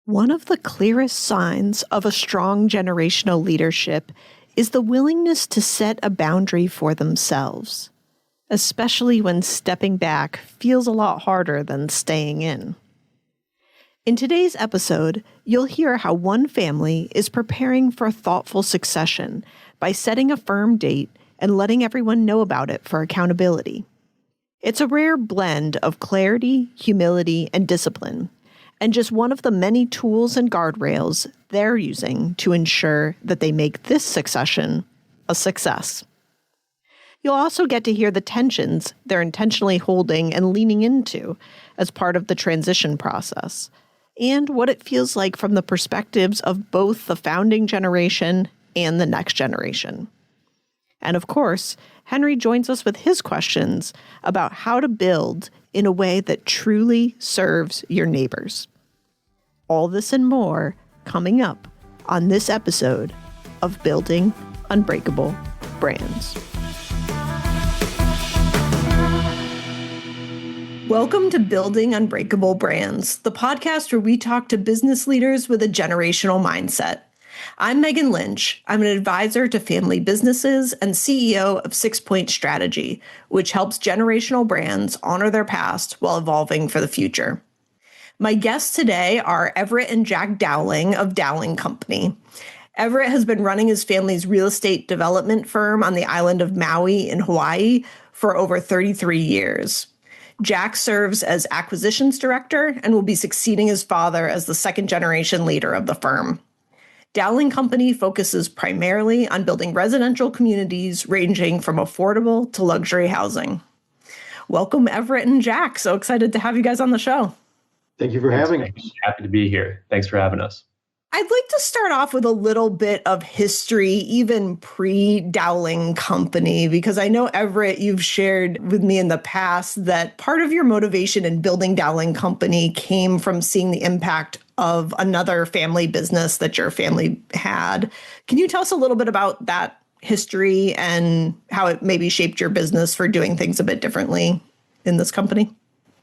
One of the clearest signs of a strong generational leadership is the willingness to set a boundary for themselves, especially when stepping back feels a lot harder than staying in. In today's episode, you'll hear how one family is preparing for thoughtful succession by setting a firm date and letting everyone know about it for accountability. It's a rare blend of clarity, humility, and discipline, and just one of the many tools and guardrails they're using to ensure that they make this succession a success. You'll also get to hear the tensions they're intentionally holding and leaning into as part of the transition process, and what it feels like from the perspectives of both the founding generation and the next generation. And of course, Henry joins us with his questions about how to build in a way that truly serves your neighbors. All this and more coming up on this episode of Building Unbreakable Brands. Welcome to Building Unbreakable Brands, the podcast where we talk to business leaders with a generational mindset. I'm Meghan Lynch. I'm an advisor to family businesses and CEO of 6 Point Strategy, which helps generational brands honor their past while evolving for the future. My guests today are Everett and Jack Dowling of Dowling Company. Everett has been running his family's real estate development firm on the island of Maui in Hawaii for over 33 years. Jack serves as acquisitions director and will be succeeding his father as the second-generation leader of the firm. Dowling Company focuses primarily on building residential communities ranging from affordable to luxury housing. Welcome, Everett and Jack. So excited to have you guys on the show. Thank you for having us. Happy to be here. Thanks for having us. I'd like to start off with a little bit of history, even pre-Dowling Company, because I know, Everett, you've shared with me in the past that part of your motivation in building Dowling Company came from seeing the impact of another family business that your family had. Can you tell us a little bit about that history and how it maybe shaped your business for doing things a bit differently in this company?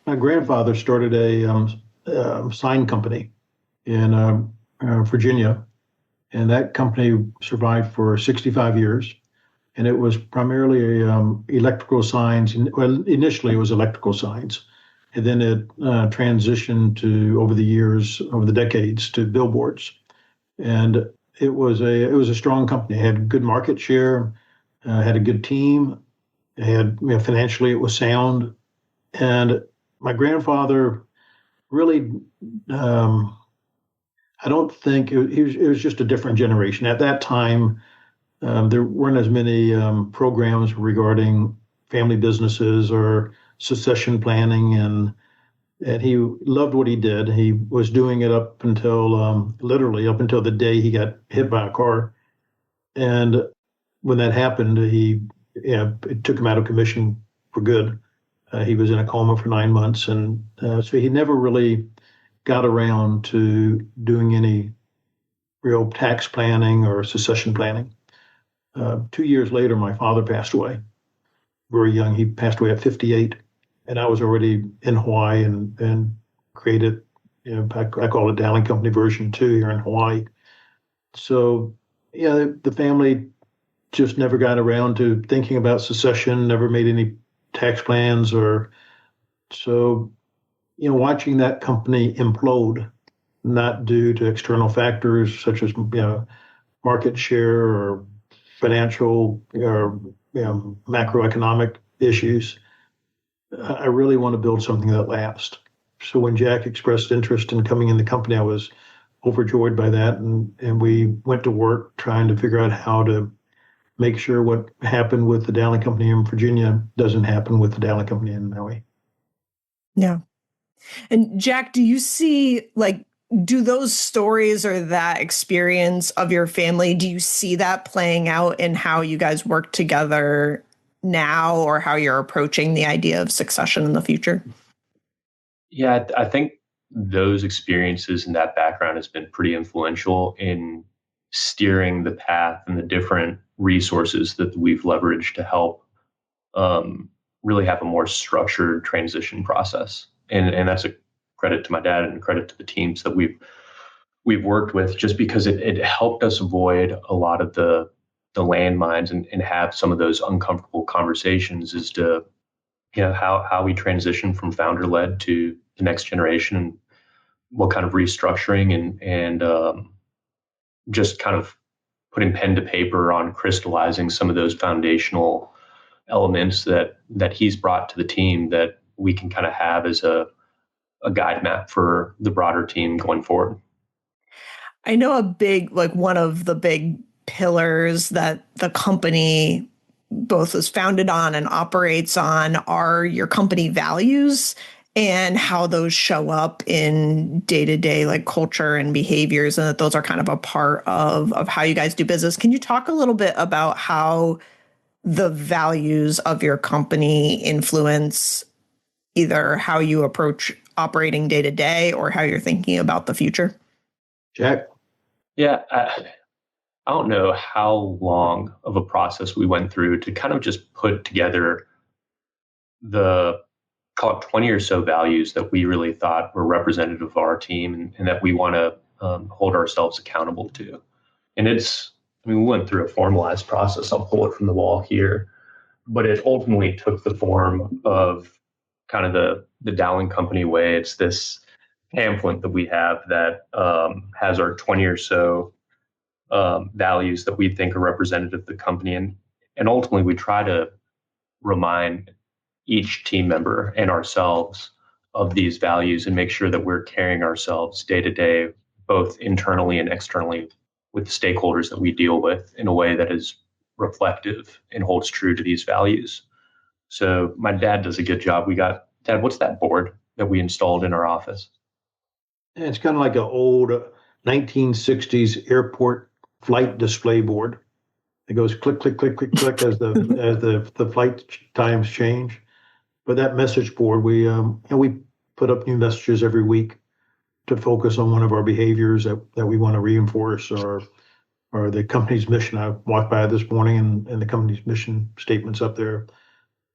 My grandfather started a sign company in Virginia, and that company survived for 65 years. And it was primarily electrical signs. Well, initially it was electrical signs, and then it transitioned to, over the decades, to billboards. And it was a strong company. It had good market share, had a good team, financially it was sound. And my grandfather really, I don't think it was just a different generation. At that time, there weren't as many programs regarding family businesses or succession planning, and he loved what he did. He was doing it up until literally up until the day he got hit by a car. And when that happened, it took him out of commission for good. He was in a coma for 9 months, and so he never really got around to doing any real tax planning or succession planning. 2 years later, my father passed away very young. He passed away at 58, and I was already in Hawaii and created, I call it Dowling Company version 2 here in Hawaii. So, the family just never got around to thinking about succession, never made any tax plans watching that company implode, not due to external factors such as market share or financial or macroeconomic issues. I really want to build something that lasts. So when Jack expressed interest in coming in the company, I was overjoyed by that, and we went to work trying to figure out how to make sure what happened with the Dowling Company in Virginia doesn't happen with the Dowling Company in Maui. Yeah. And Jack, do you see, do those stories or that experience of your family, do you see that playing out in how you guys work together now, or how you're approaching the idea of succession in the future? Yeah, I think those experiences and that background has been pretty influential in steering the path and the different resources that we've leveraged to help really have a more structured transition process. And that's a credit to my dad and credit to the teams that we've we've worked with, just because it helped us avoid a lot of the landmines and have some of those uncomfortable conversations as to how we transition from founder led to the next generation, and what kind of restructuring and just kind of putting pen to paper on crystallizing some of those foundational elements that he's brought to the team that we can kind of have as a guide map for the broader team going forward. I know one of the big pillars that the company both is founded on and operates on are your company values and how those show up in day-to-day like culture and behaviors, and that those are kind of a part of how you guys do business. Can you talk a little bit about how the values of your company influence either how you approach operating day to day or how you're thinking about the future? Jack? Yeah, I don't know how long of a process we went through to kind of just put together the, call it 20 or so values that we really thought were representative of our team, and that we want to hold ourselves accountable to. And we went through a formalized process. I'll pull it from the wall here, but it ultimately took the form of kind of the Dowling Company way. It's this pamphlet that we have that has our 20 or so values that we think are representative of the company. And ultimately, we try to remind each team member and ourselves of these values and make sure that we're carrying ourselves day to day, both internally and externally, with the stakeholders that we deal with in a way that is reflective and holds true to these values. So my dad does a good job. Dad, what's that board that we installed in our office? It's kind of like an old 1960s airport flight display board. It goes click, click, click, click, click as the flight times change. But that message board, we put up new messages every week to focus on one of our behaviors that we want to reinforce, or the company's mission. I walked by this morning and the company's mission statement's up there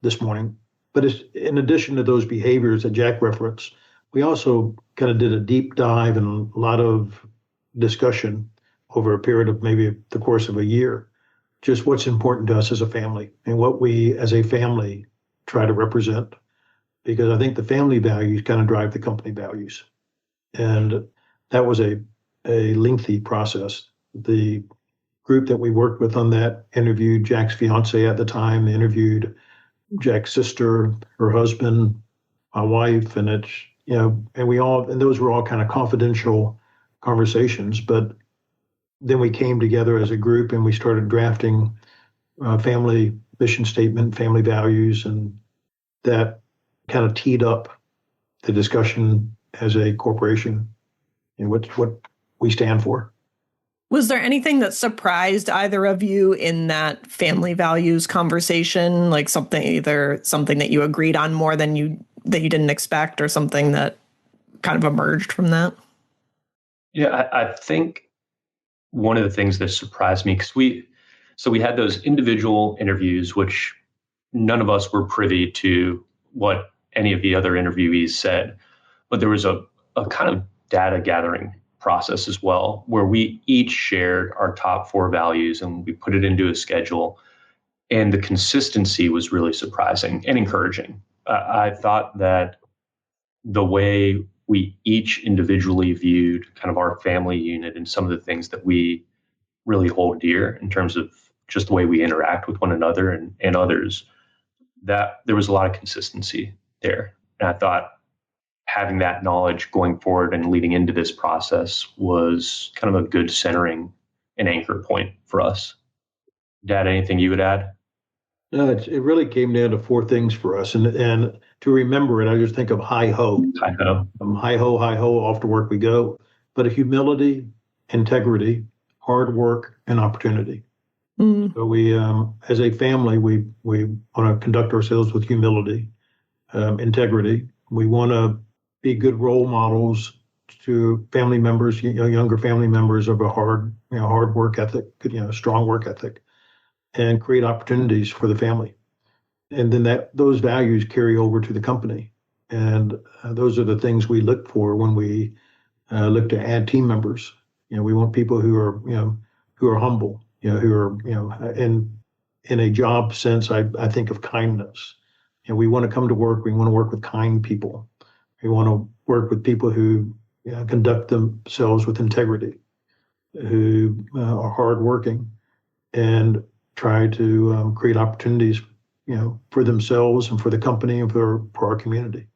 this morning. But it's, in addition to those behaviors that Jack referenced, we also kind of did a deep dive and a lot of discussion over a period of maybe the course of a year, just what's important to us as a family and what we as a family try to represent. Because I think the family values kind of drive the company values. And that was a lengthy process. The group that we worked with on that interviewed Jack's fiance at the time, interviewed Jack's sister, her husband, my wife, and and those were all kind of confidential conversations. But then we came together as a group and we started drafting family mission statement, family values, and that kind of teed up the discussion as a corporation and what we stand for. Was there anything that surprised either of you in that family values conversation, like something that you agreed on more than that you didn't expect, or something that kind of emerged from that? Yeah, I think one of the things that surprised me, because we had those individual interviews, which none of us were privy to what any of the other interviewees said, but there was a kind of data gathering process as well, where we each shared our top 4 values and we put it into a schedule. And the consistency was really surprising and encouraging. I thought that the way we each individually viewed kind of our family unit and some of the things that we really hold dear in terms of just the way we interact with one another and others, that there was a lot of consistency there. And I thought having that knowledge going forward and leading into this process was kind of a good centering and anchor point for us. Dad, anything you would add? No, it really came down to 4 things for us. And to remember it, I just think of hi ho. I know. Hi ho, off to work we go. But humility, integrity, hard work, and opportunity. Mm. So we, as a family, we want to conduct ourselves with humility, integrity. We want to be good role models to family members, younger family members, of a hard work ethic, strong work ethic, and create opportunities for the family. And then those values carry over to the company. And those are the things we look for when we look to add team members. We want people who are, who are humble, who are, in a job sense, I think of kindness. We want to come to work. We want to work with kind people. We want to work with people who conduct themselves with integrity, who are hardworking, and try to create opportunities, for themselves and for the company and for our community.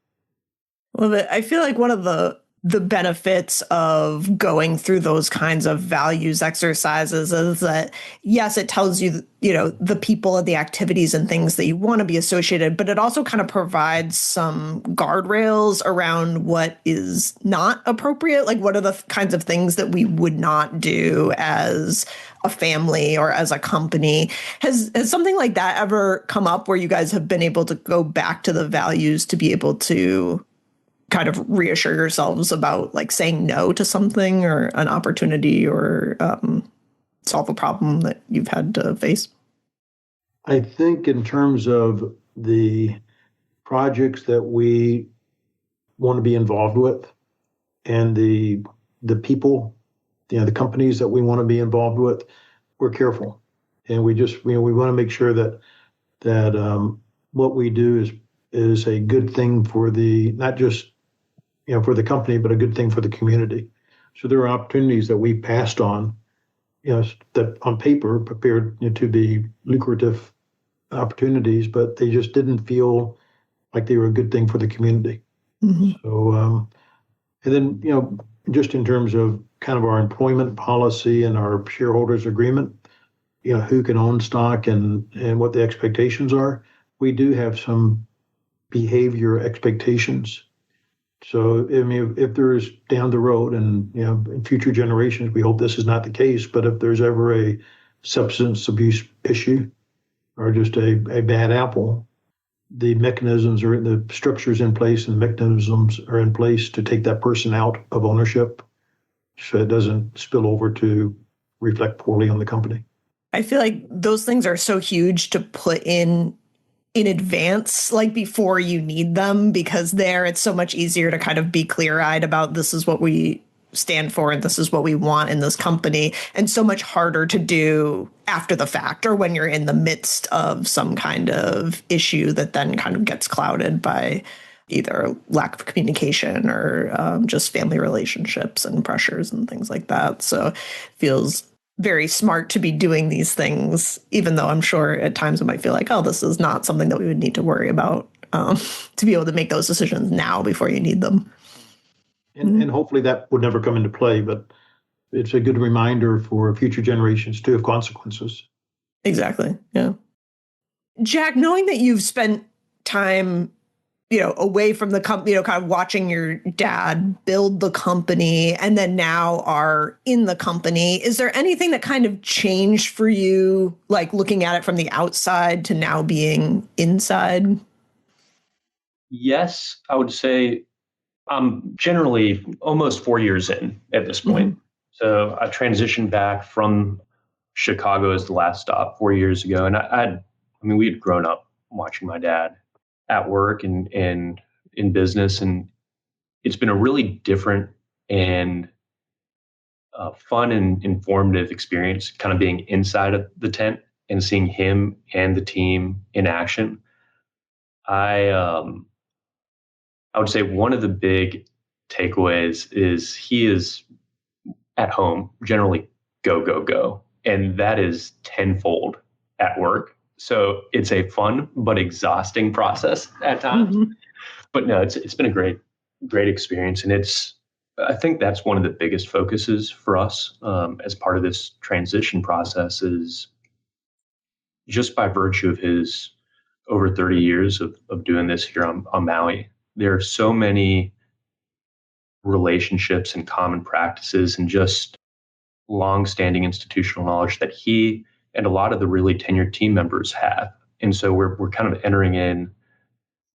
Well, I feel like one of the benefits of going through those kinds of values exercises is that, yes, it tells you, the people and the activities and things that you want to be associated, but it also kind of provides some guardrails around what is not appropriate. Like, what are the kinds of things that we would not do as a family or as a company? Has something like that ever come up where you guys have been able to go back to the values to be able to kind of reassure yourselves about like saying no to something or an opportunity or solve a problem that you've had to face? I think in terms of the projects that we want to be involved with and the people, the companies that we want to be involved with, we're careful. And we just, we want to make sure that what we do is a good thing for not just for the company, but a good thing for the community. So there are opportunities that we passed on, that on paper appeared to be lucrative opportunities, but they just didn't feel like they were a good thing for the community. Mm-hmm. So, and then, just in terms of kind of our employment policy and our shareholders agreement, who can own stock and what the expectations are, we do have some behavior expectations. So, I mean, if there's down the road and, in future generations, we hope this is not the case, but if there's ever a substance abuse issue or just a bad apple, the mechanisms or the structures in place and mechanisms are in place to take that person out of ownership so it doesn't spill over to reflect poorly on the company. I feel like those things are so huge to put in advance, like before you need them, because there it's so much easier to kind of be clear-eyed about this is what we stand for and this is what we want in this company, and so much harder to do after the fact or when you're in the midst of some kind of issue that then kind of gets clouded by either lack of communication or just family relationships and pressures and things like that. So it feels very smart to be doing these things, even though I'm sure at times it might feel like, oh, this is not something that we would need to worry about, to be able to make those decisions now before you need them. And hopefully that would never come into play, but it's a good reminder for future generations to have consequences. Exactly. Yeah. Jack, knowing that you've spent time away from the company, kind of watching your dad build the company and then now are in the company, is there anything that kind of changed for you, like looking at it from the outside to now being inside? Yes, I would say I'm generally almost 4 years in at this point. Mm-hmm. So I transitioned back from Chicago as the last stop 4 years ago. And we had grown up watching my dad at work and in business. And it's been a really different and fun and informative experience, kind of being inside of the tent and seeing him and the team in action. I would say one of the big takeaways is he is at home, generally go, go, go. And that is tenfold at work. So it's a fun but exhausting process at times. Mm-hmm. But no, it's been a great experience. And I think that's one of the biggest focuses for us as part of this transition process is just by virtue of his over 30 years of doing this here on Maui. There are so many relationships and common practices and just long-standing institutional knowledge that he and a lot of the really tenured team members have. And so we're kind of entering in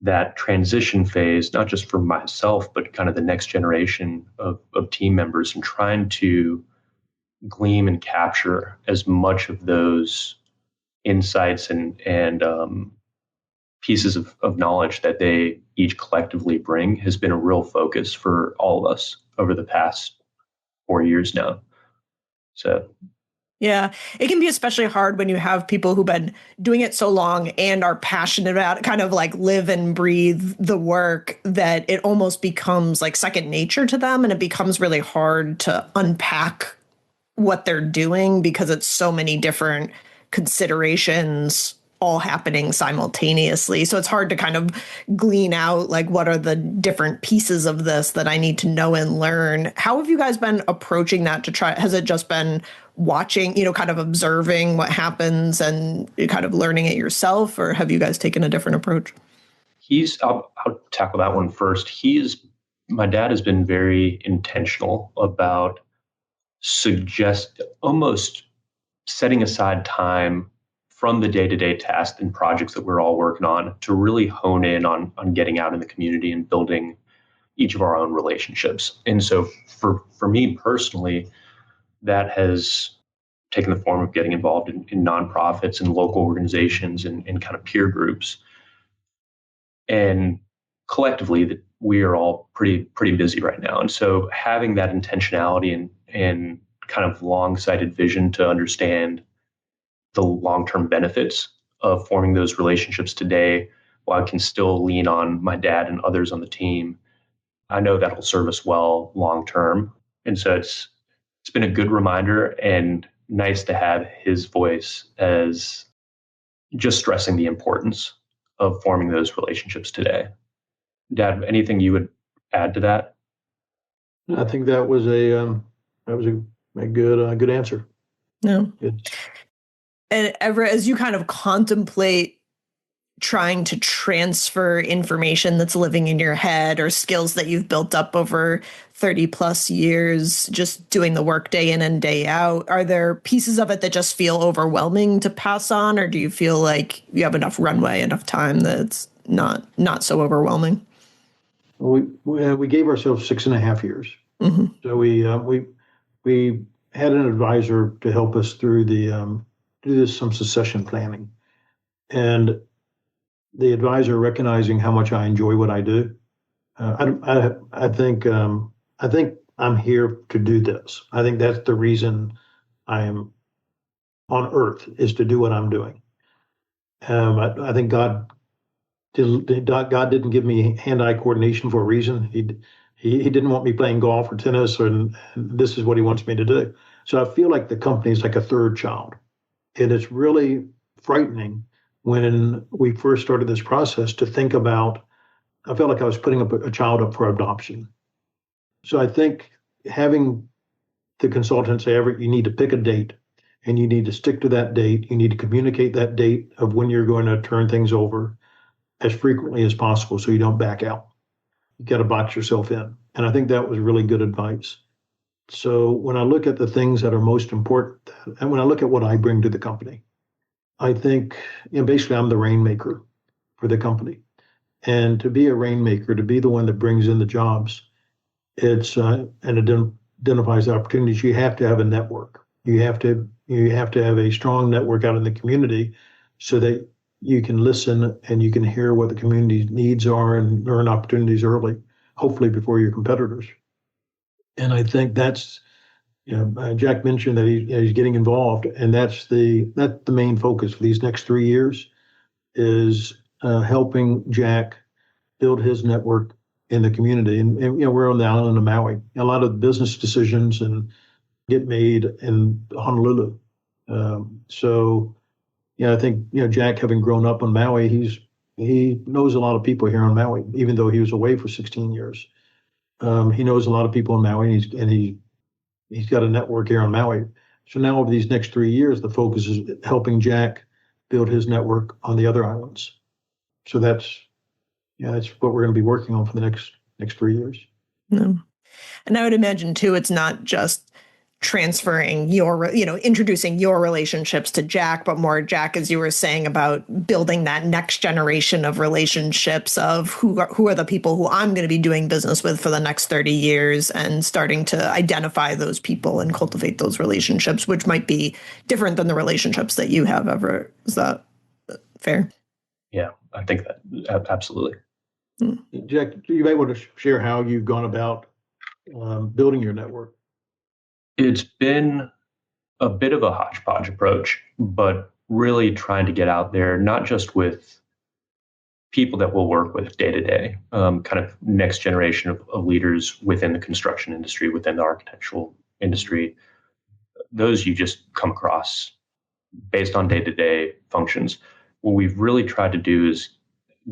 that transition phase, not just for myself, but kind of the next generation of team members and trying to glean and capture as much of those insights and pieces of knowledge that they each collectively bring has been a real focus for all of us over the past 4 years now. So yeah, it can be especially hard when you have people who've been doing it so long and are passionate about it, kind of like live and breathe the work, that it almost becomes like second nature to them. And it becomes really hard to unpack what they're doing because it's so many different considerations all happening simultaneously. So it's hard to kind of glean out like what are the different pieces of this that I need to know and learn. How have you guys been approaching that to try? Has it just been watching, kind of observing what happens and kind of learning it yourself, or have you guys taken a different approach? I'll tackle that one first. My dad has been very intentional about almost setting aside time from the day-to-day tasks and projects that we're all working on to really hone in on getting out in the community and building each of our own relationships. And so for me personally, that has taken the form of getting involved in nonprofits and local organizations and kind of peer groups. And collectively, that we are all pretty busy right now. And so having that intentionality and kind of long-sighted vision to understand the long-term benefits of forming those relationships today, while I can still lean on my dad and others on the team, I know that'll serve us well long-term. And so it's been a good reminder and nice to have his voice as just stressing the importance of forming those relationships today. Dad, anything you would add to that? I think that was a good answer. No. Good. And Everett, as you kind of contemplate trying to transfer information that's living in your head or skills that you've built up over 30 plus years, just doing the work day in and day out, are there pieces of it that just feel overwhelming to pass on? Or do you feel like you have enough runway, enough time that it's not so overwhelming? We gave ourselves 6.5 years. Mm-hmm. So we had an advisor to help us through some succession planning, and the advisor recognizing how much I enjoy what I do. I think I'm here to do this. I think that's the reason I am on earth, is to do what I'm doing. I think God didn't give me hand-eye coordination for a reason. He didn't want me playing golf or tennis, and this is what he wants me to do. So I feel like the company is like a third child. And it's really frightening when we first started this process to think about, I felt like I was putting up a child up for adoption. So I think having the consultant say, Everett, you need to pick a date and you need to stick to that date. You need to communicate that date of when you're going to turn things over as frequently as possible so you don't back out. You got to box yourself in. And I think that was really good advice. So when I look at the things that are most important, and when I look at what I bring to the company, I think, basically I'm the rainmaker for the company. And to be a rainmaker, to be the one that brings in the jobs, and identifies the opportunities, you have to have a network. You have to have a strong network out in the community so that you can listen and you can hear what the community's needs are and learn opportunities early, hopefully before your competitors. And I think that's, Jack mentioned that he's getting involved, and that's the main focus for these next 3 years is helping Jack build his network in the community. And we're on the island of Maui. A lot of business decisions get made in Honolulu. I think Jack, having grown up on Maui, he knows a lot of people here on Maui, even though he was away for 16 years. He knows a lot of people in Maui, and he's got a network here on Maui. So now over these next 3 years, the focus is helping Jack build his network on the other islands. So that's what we're going to be working on for the next 3 years. No. And I would imagine too, it's not just transferring introducing your relationships to Jack, but more Jack, as you were saying, about building that next generation of relationships of who are the people who I'm going to be doing business with for the next 30 years, and starting to identify those people and cultivate those relationships, which might be different than the relationships that you have ever. Is that fair? Yeah, I think that absolutely. Jack, you may want to share how you've gone about building your network? It's been a bit of a hodgepodge approach, but really trying to get out there, not just with people that we'll work with day to day, kind of next generation of leaders within the construction industry, within the architectural industry, those you just come across based on day to day functions. What we've really tried to do is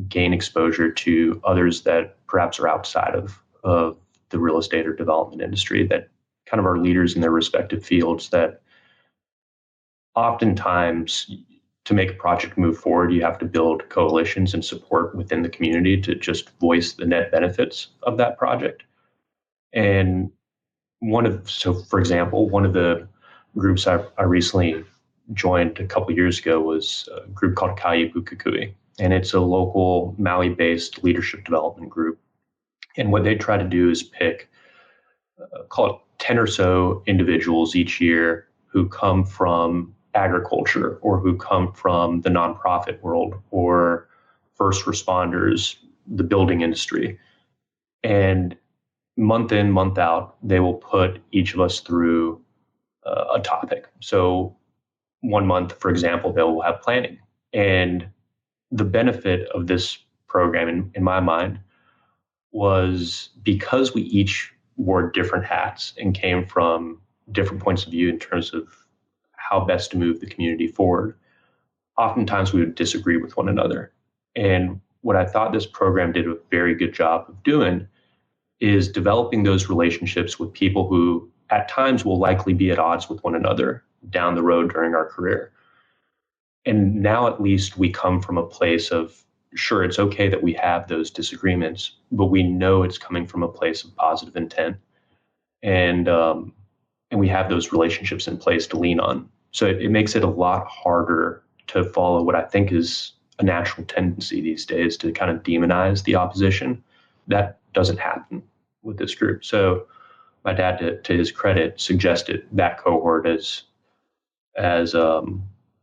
gain exposure to others that perhaps are outside of the real estate or development industry that kind of are leaders in their respective fields that oftentimes to make a project move forward, you have to build coalitions and support within the community to just voice the net benefits of that project. And for example, one of the groups I recently joined a couple of years ago was a group called Kaya Bukukui, and it's a local Maui-based leadership development group. And what they try to do is pick, call it 10 or so individuals each year who come from agriculture or who come from the nonprofit world or first responders, the building industry. And month in, month out, they will put each of us through a topic. So 1 month, for example, they will have planning. And the benefit of this program, in my mind, was because we each wore different hats and came from different points of view in terms of how best to move the community forward. Oftentimes we would disagree with one another. And what I thought this program did a very good job of doing is developing those relationships with people who at times will likely be at odds with one another down the road during our career. And now at least we come from a place of, sure, it's okay that we have those disagreements, but we know it's coming from a place of positive intent. And we have those relationships in place to lean on. So it makes it a lot harder to follow what I think is a natural tendency these days to kind of demonize the opposition. That doesn't happen with this group. So my dad, to his credit, suggested that cohort as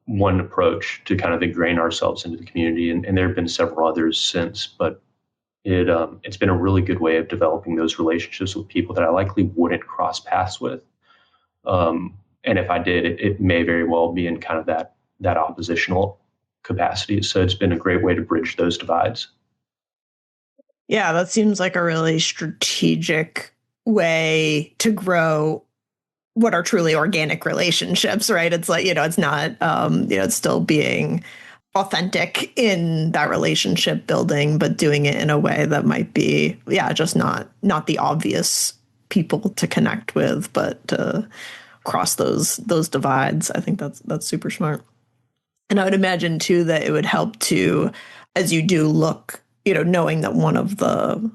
one approach to kind of ingrain ourselves into the community. And there have been several others since, but it's been a really good way of developing those relationships with people that I likely wouldn't cross paths with. And if I did, it may very well be in kind of that oppositional capacity. So it's been a great way to bridge those divides. Yeah, that seems like a really strategic way to grow what are truly organic relationships, right? It's like, it's not, it's still being authentic in that relationship building, but doing it in a way that might be, just not the obvious people to connect with, but to cross those divides. I think that's super smart. And I would imagine too that it would help to, as you do look, knowing that one of the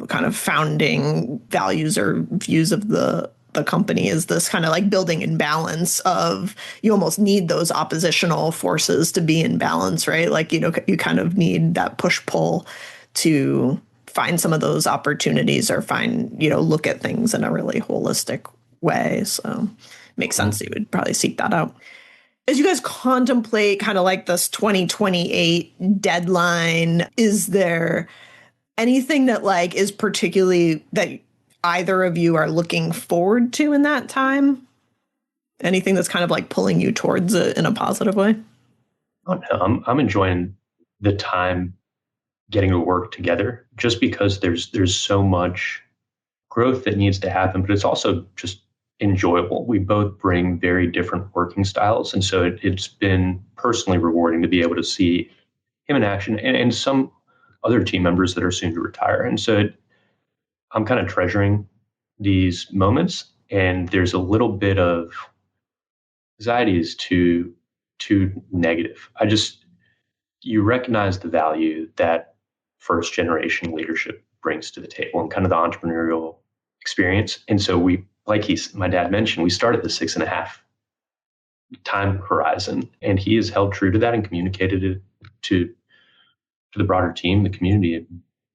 kind of founding values or views of the company is this kind of like building in balance of, you almost need those oppositional forces to be in balance, right? Like, you kind of need that push-pull to find some of those opportunities or look at things in a really holistic way. So it makes sense you would probably seek that out. As you guys contemplate kind of like this 2028 deadline, is there anything that like is particularly that either of you are looking forward to in that time? Anything that's kind of like pulling you towards it in a positive way? Oh, no, I'm enjoying the time getting to work together just because there's so much growth that needs to happen, but it's also just enjoyable. We both bring very different working styles. And so it's been personally rewarding to be able to see him in action and some other team members that are soon to retire. And so I'm kind of treasuring these moments, and there's a little bit of anxiety is too negative. You recognize the value that first generation leadership brings to the table and kind of the entrepreneurial experience. And so my dad mentioned, we started the 6.5 time horizon, and he has held true to that and communicated it to the broader team, the community.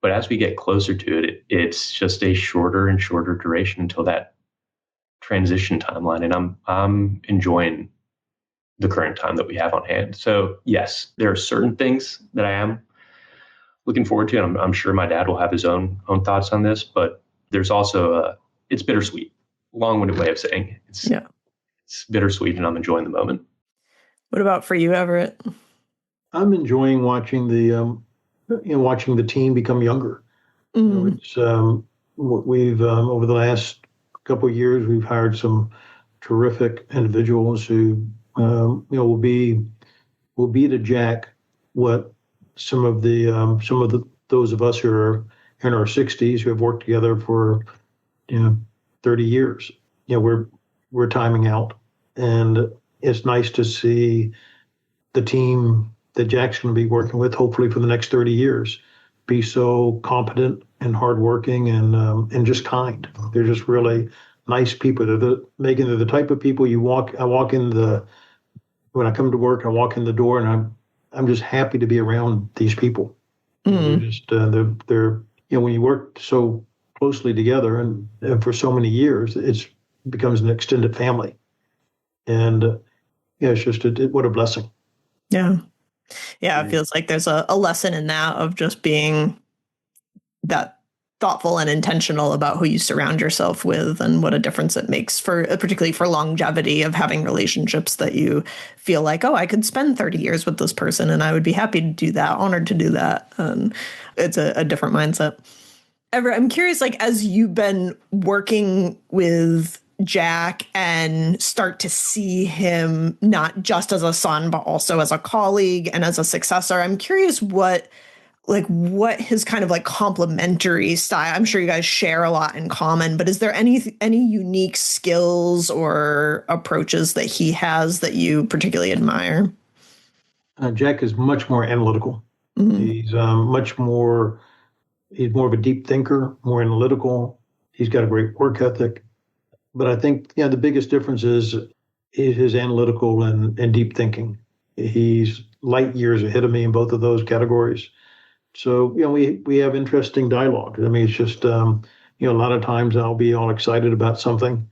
But as we get closer to it, it's just a shorter and shorter duration until that transition timeline. And I'm enjoying the current time that we have on hand. So yes, there are certain things that I am looking forward to. And I'm sure my dad will have his own thoughts on this, but there's also it's bittersweet. Long-winded way of saying it's bittersweet, and I'm enjoying the moment. What about for you, Everett? I'm enjoying watching the team become younger. It's we've over the last couple of years we've hired some terrific individuals who will be to Jack what some of the those of us who are in our 60s who have worked together for 30 years. We're timing out, and it's nice to see the team that Jack's going to be working with, hopefully for the next 30 years, be so competent and hardworking and just kind. They're just really nice people. They're the type of people when I come to work, I walk in the door and I'm just happy to be around these people. They're just they're when you work so closely together and for so many years, it becomes an extended family. And it's just what a blessing. Yeah. It feels like there's a lesson in that of just being that thoughtful and intentional about who you surround yourself with and what a difference it makes particularly for longevity of having relationships that you feel like, oh, I could spend 30 years with this person and I would be happy to do that, honored to do that. It's a different mindset. Everett, I'm curious, like, as you've been working with Jack and start to see him not just as a son, but also as a colleague and as a successor, I'm curious what his kind of like complementary style. I'm sure you guys share a lot in common, but is there any unique skills or approaches that he has that you particularly admire? Jack is much more analytical. He's he's more of a deep thinker, more analytical. He's got a great work ethic. But I think the biggest difference is his analytical and deep thinking. He's light years ahead of me in both of those categories. So we have interesting dialogue. I mean, it's just a lot of times I'll be all excited about something,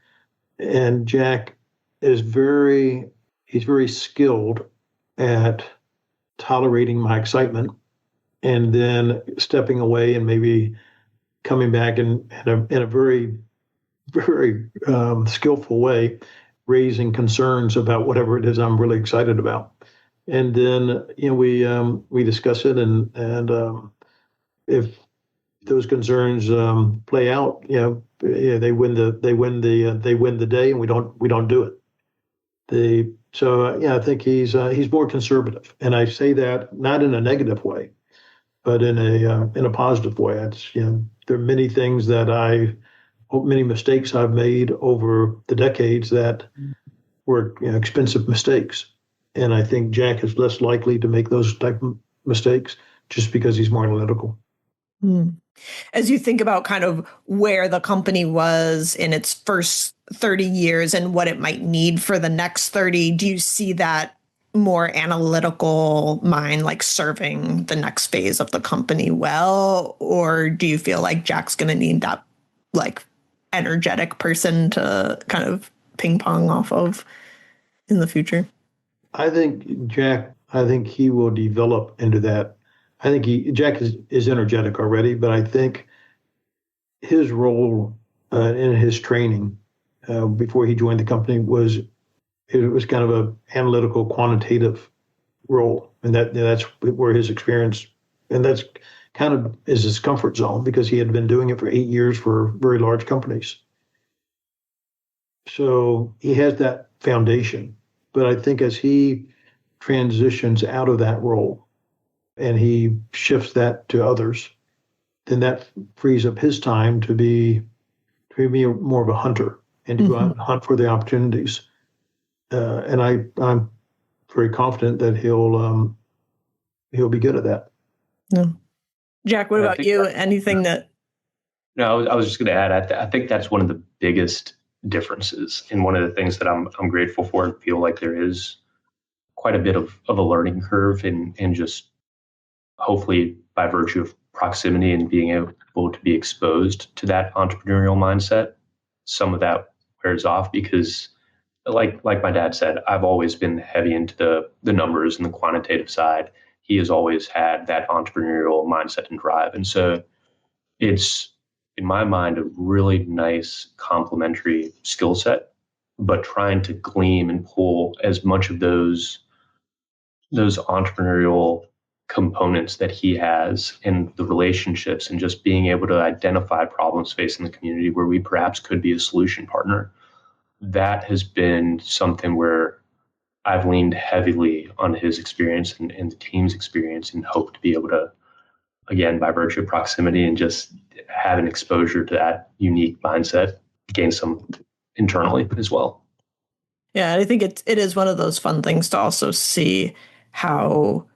and Jack is he's very skilled at tolerating my excitement and then stepping away and maybe coming back in a very, very skillful way, raising concerns about whatever it is I'm really excited about. And then we discuss it, and if those concerns play out, they win the day, and we don't do it. I think he's more conservative, and I say that not in a negative way, but in a positive way. There are many things many mistakes I've made over the decades that were expensive mistakes. And I think Jack is less likely to make those type of mistakes just because he's more analytical. As you think about kind of where the company was in its first 30 years and what it might need for the next 30, do you see that more analytical mind like serving the next phase of the company well? Or do you feel like Jack's going to need that like energetic person to kind of ping pong off of in the future? I think he will develop into that. I think Jack is energetic already, but I think his role in his training before he joined the company was kind of a analytical, quantitative role, and that's where his experience, and that's kind of is his comfort zone because he had been doing it for 8 years for very large companies. So he has that foundation. But I think as he transitions out of that role and he shifts that to others, then that frees up his time to be more of a hunter and to go out and hunt for the opportunities. And I'm very confident that he'll be good at that. No. Jack, what about you? Anything that? No, I was just going to add. I think that's one of the biggest differences, and one of the things that I'm grateful for and feel like there is quite a bit of a learning curve, and just hopefully by virtue of proximity and being able to be exposed to that entrepreneurial mindset, some of that wears off because like my dad said, I've always been heavy into the numbers and the quantitative side. He has always had that entrepreneurial mindset and drive. And so it's in my mind, a really nice complementary skill set, but trying to glean and pull as much of those entrepreneurial components that he has in the relationships and just being able to identify problems facing the community where we perhaps could be a solution partner. That has been something where I've leaned heavily on his experience and the team's experience and hope to be able to, again, by virtue of proximity and just have an exposure to that unique mindset, gain some internally as well. Yeah, I think it is one of those fun things to also see how,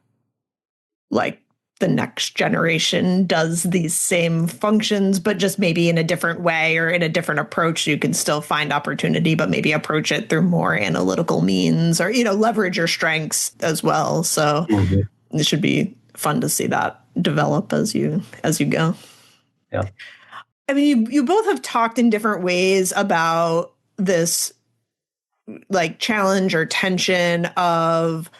like, the next generation does these same functions, but just maybe in a different way or in a different approach. You can still find opportunity, but maybe approach it through more analytical means, or, leverage your strengths as well. So it should be fun to see that develop as you go. Yeah. I mean, you both have talked in different ways about this, like, challenge or tension of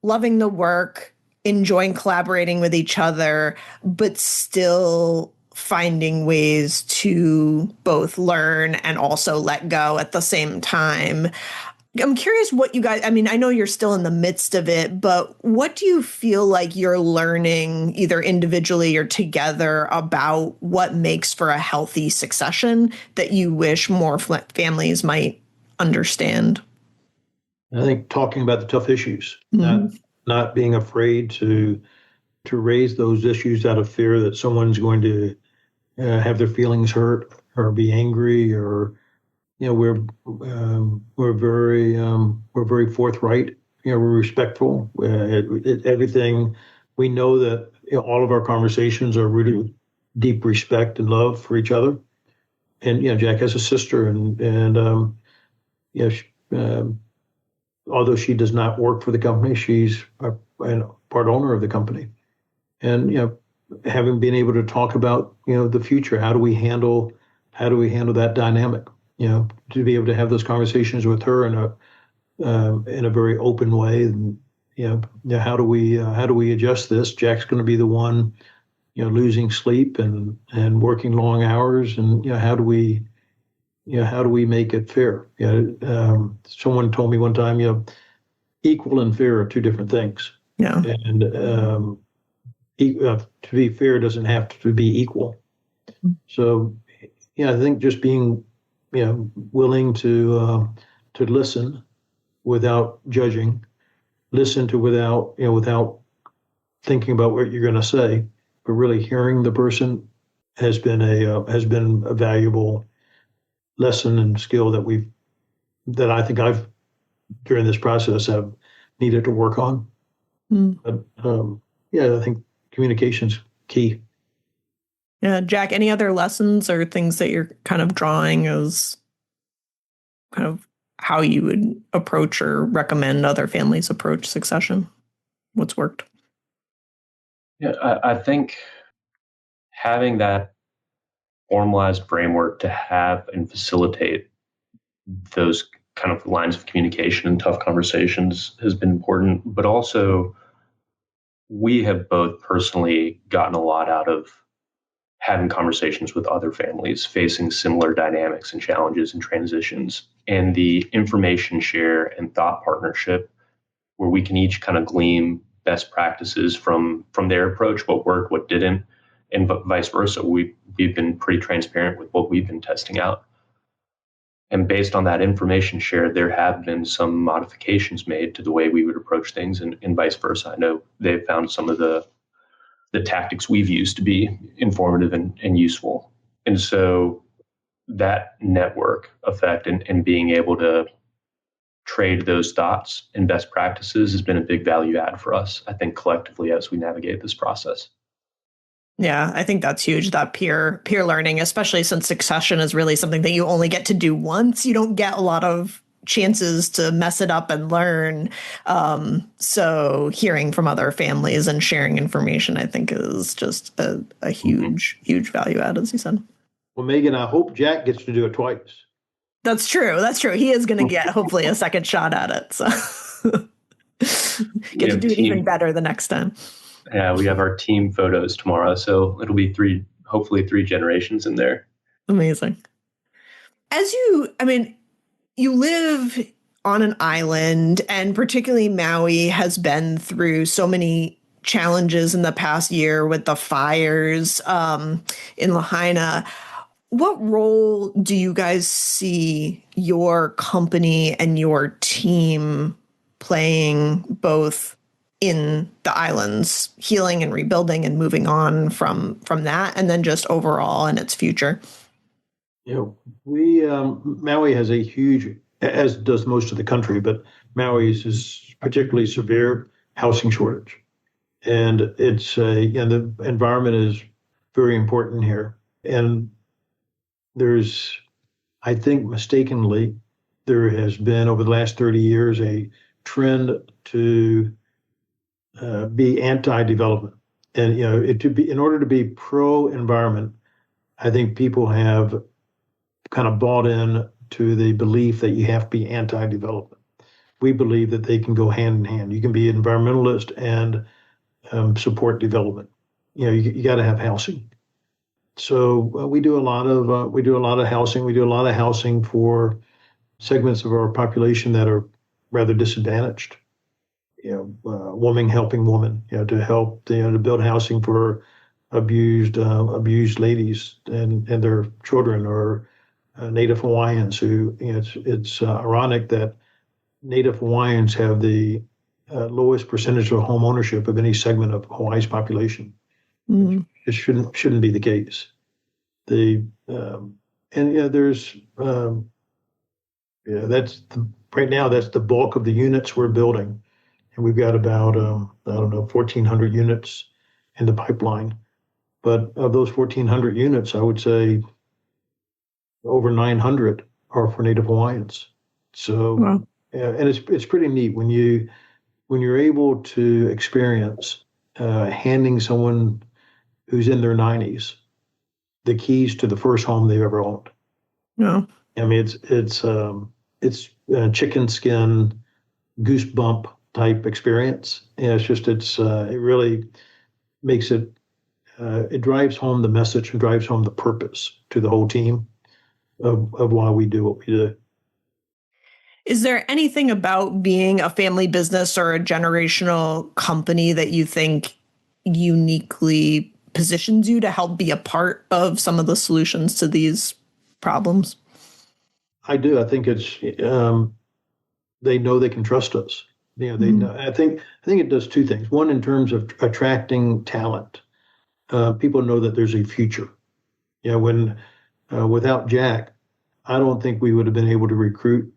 loving the work, enjoying collaborating with each other, but still finding ways to both learn and also let go at the same time. I'm curious what you guys, I mean, I know you're still in the midst of it, but what do you feel like you're learning either individually or together about what makes for a healthy succession that you wish more families might understand? I think talking about the tough issues, not being afraid to raise those issues out of fear that someone's going to have their feelings hurt or be angry, or we're very forthright. We're respectful. Everything, we know that all of our conversations are rooted with deep respect and love for each other. And Jack has a sister, and although she does not work for the company, she's a part owner of the company. And having been able to talk about the future, how do we handle that dynamic? To be able to have those conversations with her in a very open way. And how do we adjust this? Jack's going to be the one losing sleep and working long hours, and how do we make it fair? Someone told me one time, equal and fair are two different things. Yeah. And to be fair doesn't have to be equal. So, I think just being, willing to listen without judging, listen to without thinking about what you're going to say, but really hearing the person has been a valuable lesson and skill that I think I've during this process have needed to work on. But I think communication's key. Yeah, Jack, any other lessons or things that you're kind of drawing as kind of how you would approach or recommend other families approach succession? What's worked? Yeah, I think having that formalized framework to have and facilitate those kind of lines of communication and tough conversations has been important. But also, we have both personally gotten a lot out of having conversations with other families facing similar dynamics and challenges and transitions, and the information share and thought partnership where we can each kind of glean best practices from their approach, what worked, what didn't, and vice versa. We've been pretty transparent with what we've been testing out. And based on that information share, there have been some modifications made to the way we would approach things, and vice versa. I know they've found some of the tactics we've used to be informative and useful. And so that network effect and being able to trade those thoughts and best practices has been a big value add for us, I think, collectively as we navigate this process. Yeah, I think that's huge, that peer learning, especially since succession is really something that you only get to do once. You don't get a lot of chances to mess it up and learn. So hearing from other families and sharing information, I think, is just a huge, huge value add, as you said. Well, Megan, I hope Jack gets to do it twice. That's true. He is going to get hopefully a second shot at it. So get to do it even better the next time. Yeah, we have our team photos tomorrow, so it'll be hopefully three generations in there. Amazing. You live on an island, and particularly Maui has been through so many challenges in the past year with the fires in Lahaina. What role do you guys see your company and your team playing both in the islands, healing and rebuilding and moving on from that, and then just overall in its future? We Maui has a huge, as does most of the country, but Maui's is particularly severe housing shortage, and the environment is very important here. And there's, I think, mistakenly, there has been over the last 30 years a trend to be anti-development, and in order to be pro-environment, I think people have kind of bought in to the belief that you have to be anti-development. We believe that they can go hand in hand. You can be an environmentalist and support development. You got to have housing. So we do a lot of housing. We do a lot of housing for segments of our population that are rather disadvantaged. Woman helping woman. To help to build housing for abused ladies and their children, or Native Hawaiians who, it's ironic that Native Hawaiians have the lowest percentage of home ownership of any segment of Hawaii's population. Mm. It shouldn't be the case. Right now that's the bulk of the units we're building, and we've got about 1,400 units in the pipeline. But of those 1,400 units, I would say over 900 are for Native Hawaiians. So, wow. And it's pretty neat when you're able to experience handing someone who's in their 90s the keys to the first home they've ever owned. No. I mean, it's chicken skin goosebump type experience. And it really makes it. It drives home the message and drives home the purpose to the whole team of why we do what we do. Is there anything about being a family business or a generational company that you think uniquely positions you to help be a part of some of the solutions to these problems? I do. I think it's they know they can trust us. They know. I think it does two things. One, in terms of attracting talent, people know that there's a future. When without Jack, I don't think we would have been able to recruit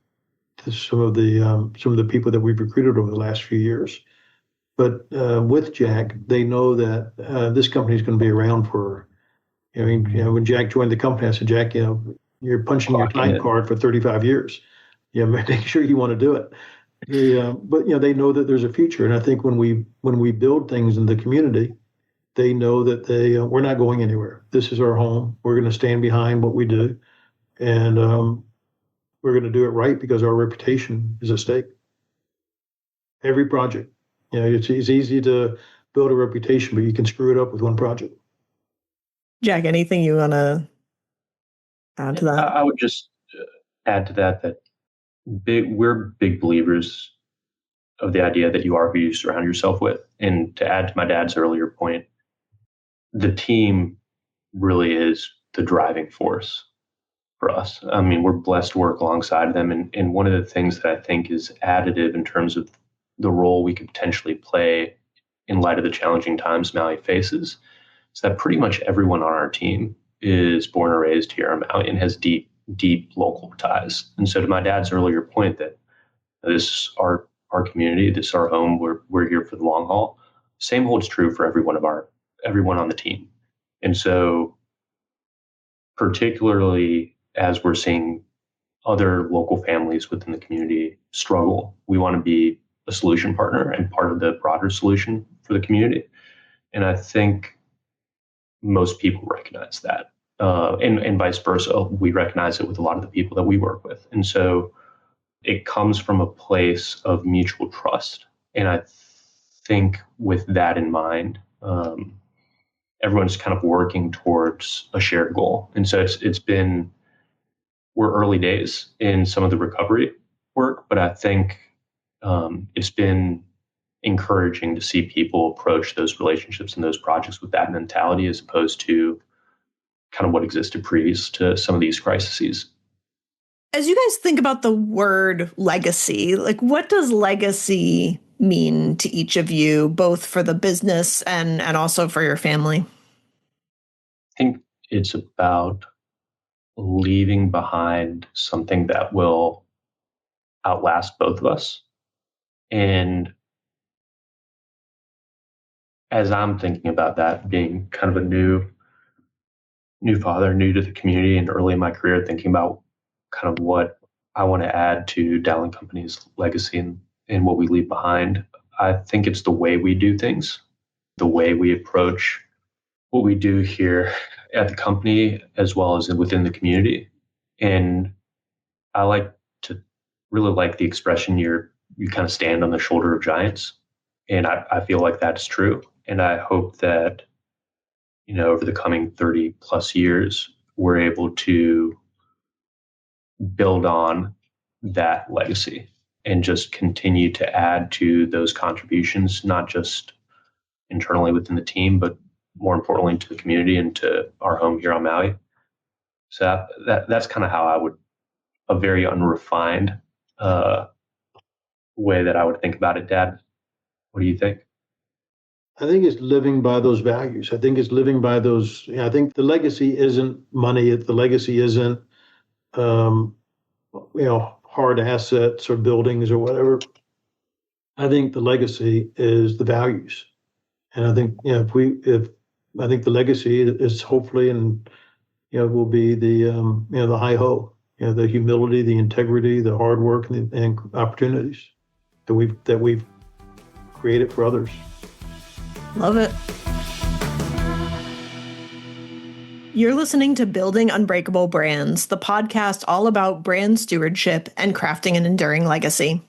some of the people that we've recruited over the last few years. But with Jack, they know that this company is going to be around for. When Jack joined the company, I said, Jack, you're punching your time card for 35 years. Make sure you want to do it. But they know that there's a future, and I think when we build things in the community, they know that we're not going anywhere. This is our home. We're going to stand behind what we do, and we're going to do it right because our reputation is at stake. Every project, it's easy to build a reputation, but you can screw it up with one project. Jack, anything you want to add to that? I would just add to that we're big believers of the idea that you are who you surround yourself with. And to add to my dad's earlier point, the team really is the driving force for us. I mean, we're blessed to work alongside them. And one of the things that I think is additive in terms of the role we could potentially play in light of the challenging times Maui faces is that pretty much everyone on our team is born or raised here on Maui and has deep local ties. And so to my dad's earlier point that this is our community, this is our home, we're here for the long haul. Same holds true for everyone on the team. And so particularly as we're seeing other local families within the community struggle, we want to be a solution partner and part of the broader solution for the community. And I think most people recognize that. And vice versa, we recognize it with a lot of the people that we work with. And so it comes from a place of mutual trust. And I think with that in mind, everyone's kind of working towards a shared goal. And so we're early days in some of the recovery work, but I think it's been encouraging to see people approach those relationships and those projects with that mentality as opposed to kind of what existed previous to some of these crises. As you guys think about the word legacy, like what does legacy mean to each of you, both for the business and also for your family? I think it's about leaving behind something that will outlast both of us. And as I'm thinking about that, being kind of a new father, new to the community, and early in my career, thinking about kind of what I want to add to Dowling Company's legacy and what we leave behind. I think it's the way we do things, the way we approach what we do here at the company, as well as within the community. And I really like the expression you kind of stand on the shoulder of giants. And I feel like that's true. And I hope that, over the coming 30 plus years, we're able to build on that legacy and just continue to add to those contributions, not just internally within the team, but more importantly to the community and to our home here on Maui. So that's kind of how a very unrefined way that I would think about it. Dad, what do you think? I think it's living by those values. I think it's living by those. I think the legacy isn't money. The legacy isn't, hard assets or buildings or whatever. I think the legacy is the values, and I think I think the legacy is hopefully and will be the hi ho, the humility, the integrity, the hard work, and opportunities that we've created for others. Love it. You're listening to Building Unbreakable Brands, the podcast all about brand stewardship and crafting an enduring legacy.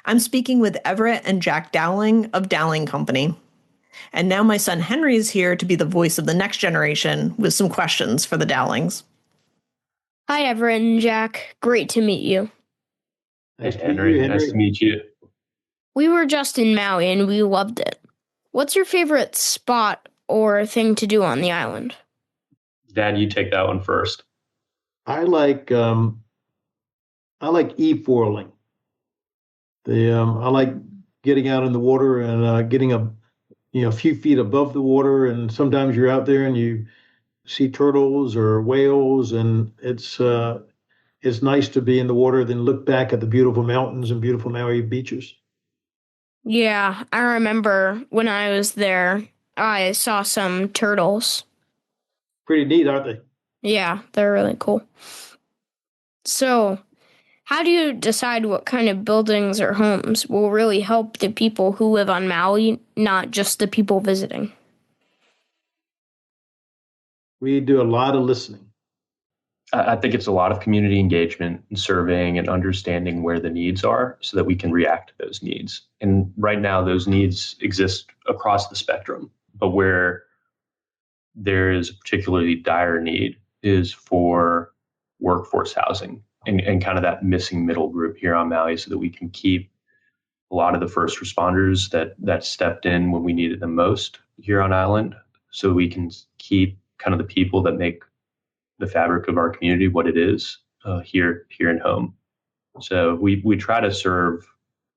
I'm speaking with Everett and Jack Dowling of Dowling Company. And now my son Henry is here to be the voice of the next generation with some questions for the Dowlings. Hi, Everett and Jack. Great to meet you. Nice Hey, Henry. Nice to meet you. We were just in Maui and we loved it. What's your favorite spot or thing to do on the island? Dad, you take that one first. I like e-foiling. I like getting out in the water and getting a few feet above the water, and sometimes you're out there and you see turtles or whales, and it's nice to be in the water, then look back at the beautiful mountains and beautiful Maui beaches. Yeah, I remember when I was there, I saw some turtles. Pretty neat, aren't they? Yeah, they're really cool. So, how do you decide what kind of buildings or homes will really help the people who live on Maui, not just the people visiting? We do a lot of listening. I think it's a lot of community engagement and surveying and understanding where the needs are so that we can react to those needs. And right now, those needs exist across the spectrum, but where there is a particularly dire need is for workforce housing and kind of that missing middle group here on Maui so that we can keep a lot of the first responders that stepped in when we needed them most here on island, so we can keep kind of the people that make the fabric of our community what it is here in home. So we try to serve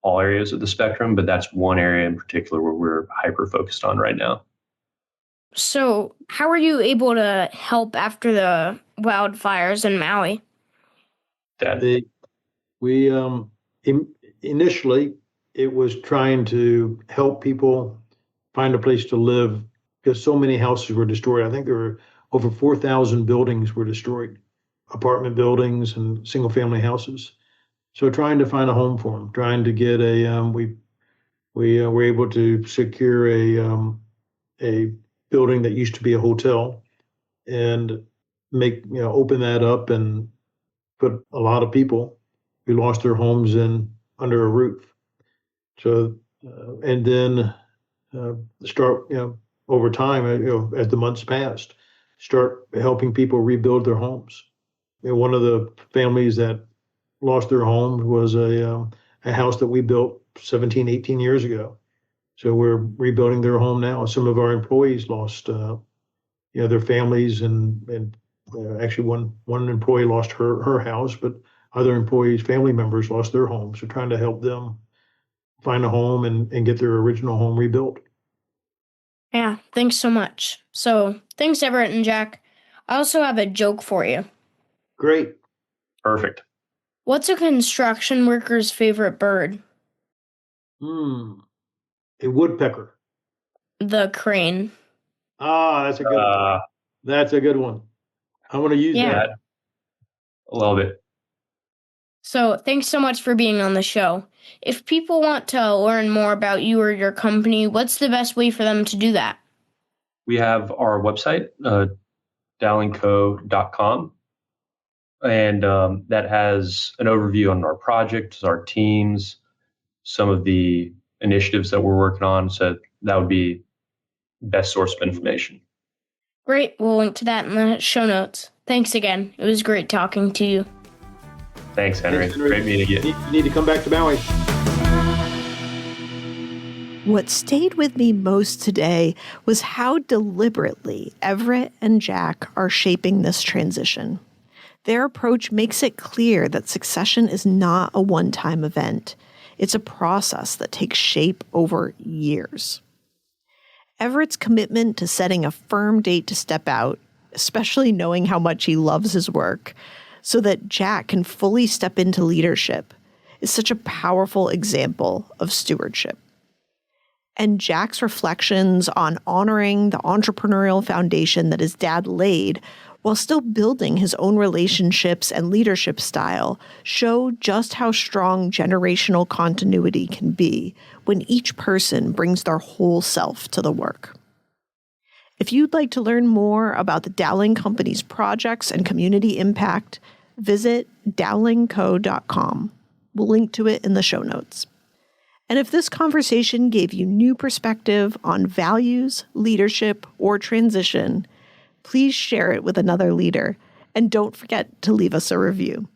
all areas of the spectrum, but that's one area in particular where we're hyper focused on right now. So, how were you able to help after the wildfires in Maui? Dad. Initially it was trying to help people find a place to live because so many houses were destroyed. I think there were over 4,000 buildings were destroyed, apartment buildings and single family houses. So trying to find a home for them, trying to get we were able to secure a building that used to be a hotel and open that up and put a lot of people who lost their homes in under a roof. So and then start over time, as the months passed, start helping people rebuild their homes. One of the families that lost their home was a house that we built 17, 18 years ago. So we're rebuilding their home now. Some of our employees lost, their families, and actually one employee lost her house, but other employees, family members lost their homes. So trying to help them find a home and get their original home rebuilt. Yeah, thanks so much. So, thanks, Everett and Jack. I also have a joke for you. Great. Perfect. What's a construction worker's favorite bird? A woodpecker. The crane. That's a good one. That's a good one. I'm going to use that. I love it. So, thanks so much for being on the show. If people want to learn more about you or your company, what's the best way for them to do that? We have our website, dowlingco.com, and that has an overview on our projects, our teams, some of the initiatives that we're working on. So that would be best source of information. Great. We'll link to that in the show notes. Thanks again. It was great talking to you. Thanks, Henry. Great meeting you. You need to come back to Maui. What stayed with me most today was how deliberately Everett and Jack are shaping this transition. Their approach makes it clear that succession is not a one-time event. It's a process that takes shape over years. Everett's commitment to setting a firm date to step out, especially knowing how much he loves his work, so that Jack can fully step into leadership, is such a powerful example of stewardship. And Jack's reflections on honoring the entrepreneurial foundation that his dad laid while still building his own relationships and leadership style show just how strong generational continuity can be when each person brings their whole self to the work. If you'd like to learn more about the Dowling Company's projects and community impact, visit dowlingco.com. We'll link to it in the show notes. And if this conversation gave you new perspective on values, leadership, or transition, please share it with another leader, and don't forget to leave us a review.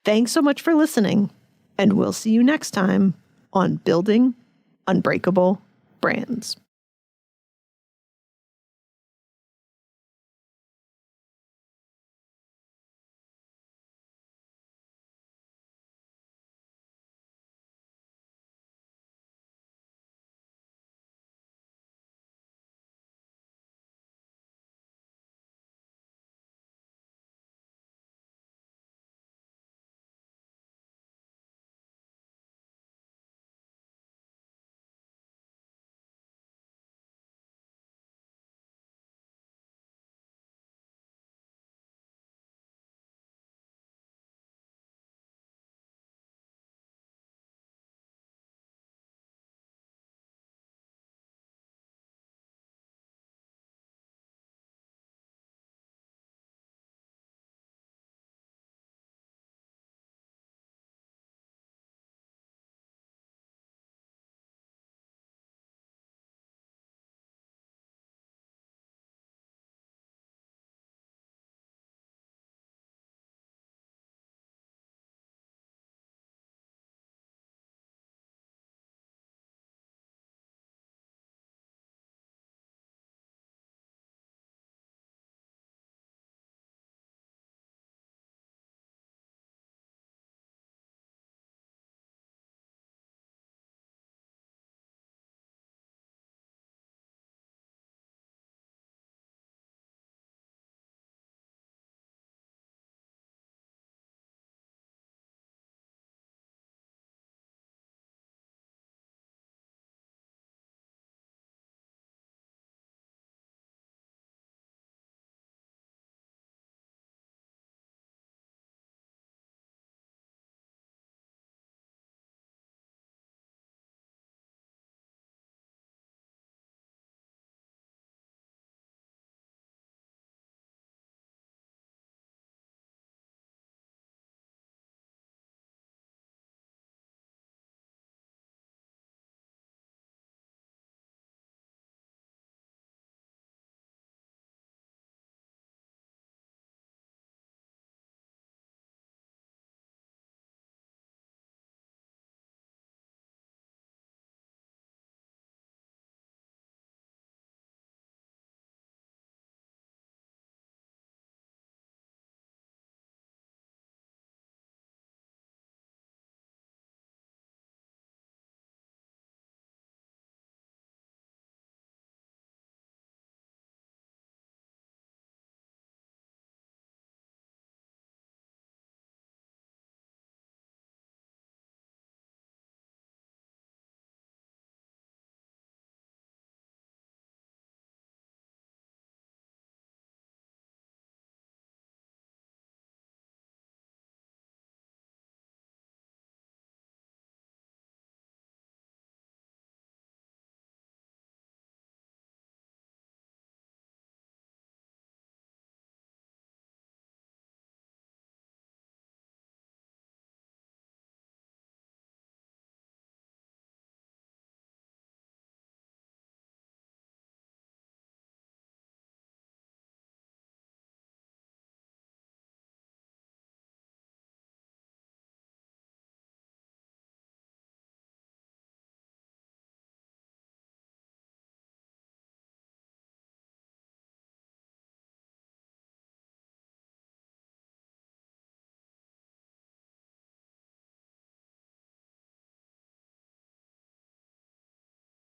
Thanks so much for listening, and we'll see you next time on Building Unbreakable Brands.